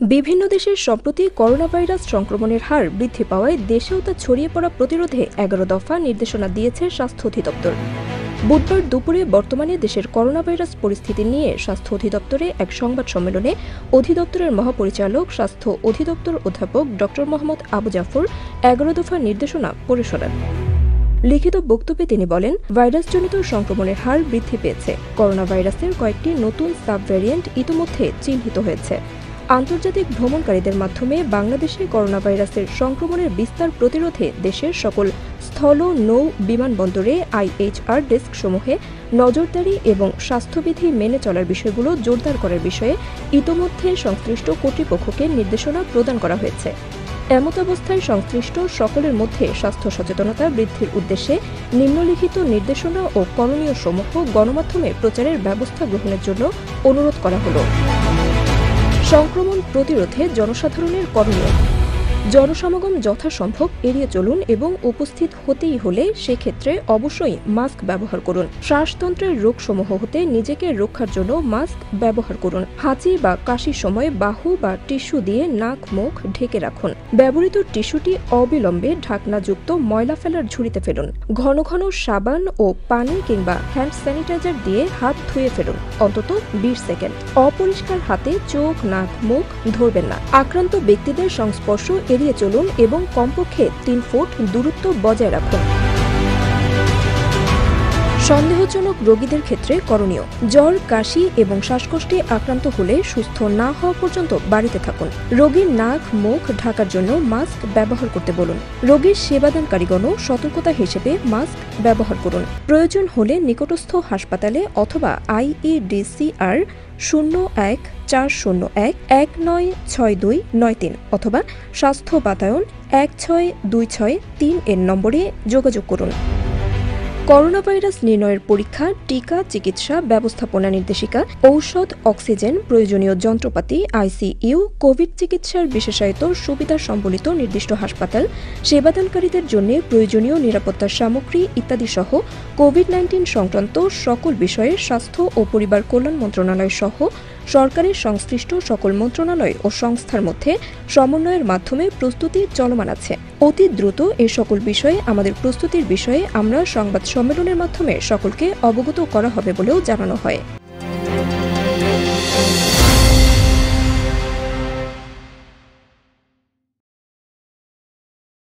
বিভিন্ন দেশের সম্প্রতি করোনা ভাইরাস সংক্রমণের হার বৃদ্ধি পাওয়ায় দেশেও তা ছড়িয়ে পড়া প্রতিরোধে ১১ দফা নির্দেশনা দিয়েছে স্বাস্থ্য অধিদপ্তর। বুধবার দুপুরে বর্তমানে দেশের করোনা ভাইরাস পরিস্থিতি নিয়ে স্বাস্থ্য অধিদপ্তরে এক সংবাদ সম্মেলনে অধিদপ্তরের মহাপরিচালক স্বাস্থ্য অধিদপ্তর অধ্যাপক ড মোহাম্মদ আবু জাফর ১১ দফা নির্দেশনা পড়ে শোনান। লিখিত বক্তব্যে তিনি বলেন, ভাইরাসজনিত সংক্রমণের হার বৃদ্ধি পেয়েছে। করোনা ভাইরাসের কয়েকটি নতুন সাব ভ্যারিয়েন্ট ইতিমধ্যে চিহ্নিত হয়েছে। আন্তর্জাতিক ভ্রমণকারীদের মাধ্যমে বাংলাদেশে করোনা ভাইরাসের সংক্রমণের বিস্তার প্রতিরোধে দেশের সকল স্থল, নৌ, বিমানবন্দরে IHR ডেস্কসমূহে নজরদারি এবং স্বাস্থ্যবিধি মেনে চলার বিষয়গুলো জোরদার করার বিষয়ে ইতোমধ্যে সংশ্লিষ্ট কর্তৃপক্ষকে নির্দেশনা প্রদান করা হয়েছে। এমতাবস্থায় সংশ্লিষ্ট সকলের মধ্যে স্বাস্থ্য সচেতনতা বৃদ্ধির উদ্দেশ্যে নিম্নলিখিত নির্দেশনা ও করণীয় সমূহ গণমাধ্যমে প্রচারের ব্যবস্থা গ্রহণের জন্য অনুরোধ করা হলো। সংক্রমণ প্রতিরোধে জনসাধারণের করণীয়: জনসমাগম যথাসম্ভব এড়িয়ে চলুন এবং উপস্থিত হতেই হলে সেক্ষেত্রে অবশ্যই মাস্ক ব্যবহার করুন। শ্বাসতন্ত্রের রোগসমূহ হতে নিজেকে রক্ষার জন্য মাস্ক ব্যবহার করুন। হাঁচি বা কাশির সময় বাহু বা টিস্যু দিয়ে নাক মুখ ঢেকে রাখুন। ব্যবহৃত টিস্যুটি অবিলম্বে ঢাকনাযুক্ত ময়লা ফেলার ঝুড়িতে ফেলুন। ঘন ঘন সাবান ও পানি কিংবা হ্যান্ড স্যানিটাইজার দিয়ে হাত ধুয়ে ফেলুন অন্তত 20 সেকেন্ড। অপরিষ্কার হাতে চোখ, নাক, মুখ ধরবেন না। আক্রান্ত ব্যক্তিদের সংস্পর্শ এড়িয়ে চলুন এবং কমপক্ষে 3 ফুট দূরত্ব বজায় রাখুন। সন্দেহজনক রোগীদের ক্ষেত্রে করণীয়: জ্বর, কাশি এবং শ্বাসকষ্টে আক্রান্ত হলে সুস্থ না হওয়া পর্যন্ত বাড়িতে থাকুন। রোগীর নাক, মুখ ঢাকার জন্য মাস্ক ব্যবহার করতে বলুন। রোগীর সেবাদানকারীগণও সতর্কতা হিসেবে মাস্ক ব্যবহার করুন। প্রয়োজন হলে নিকটস্থ হাসপাতালে অথবা IEDCR 01-401-196293 অথবা স্বাস্থ্য বাতায়ন 16263 এর নম্বরে যোগাযোগ করুন। করোনা ভাইরাস নির্ণয়ের পরীক্ষা, টিকা, চিকিৎসা ব্যবস্থাপনা নির্দেশিকা, ঔষধ, অক্সিজেন, প্রয়োজনীয় যন্ত্রপাতি, ICU, কোভিড চিকিৎসার বিশেষায়িত সুবিধা সম্বলিত নির্দিষ্ট হাসপাতাল, সেবাদানকারীদের জন্য প্রয়োজনীয় নিরাপত্তা সামগ্রী ইত্যাদি সহ কোভিড-19 সংক্রান্ত সকল বিষয়ে স্বাস্থ্য ও পরিবার কল্যাণ মন্ত্রণালয় সহ সরকারের সংশ্লিষ্ট সকল মন্ত্রণালয় ও সংস্থার মধ্যে সমন্বয়ের মাধ্যমে প্রস্তুতি চলমান আছে। অতি দ্রুত এই সকল বিষয়ে আমাদের প্রস্তুতির বিষয়ে আমরা সংবাদ সম্মেলনের মাধ্যমে সকলকে অবগত করা হবে বলেও জানানো হয়।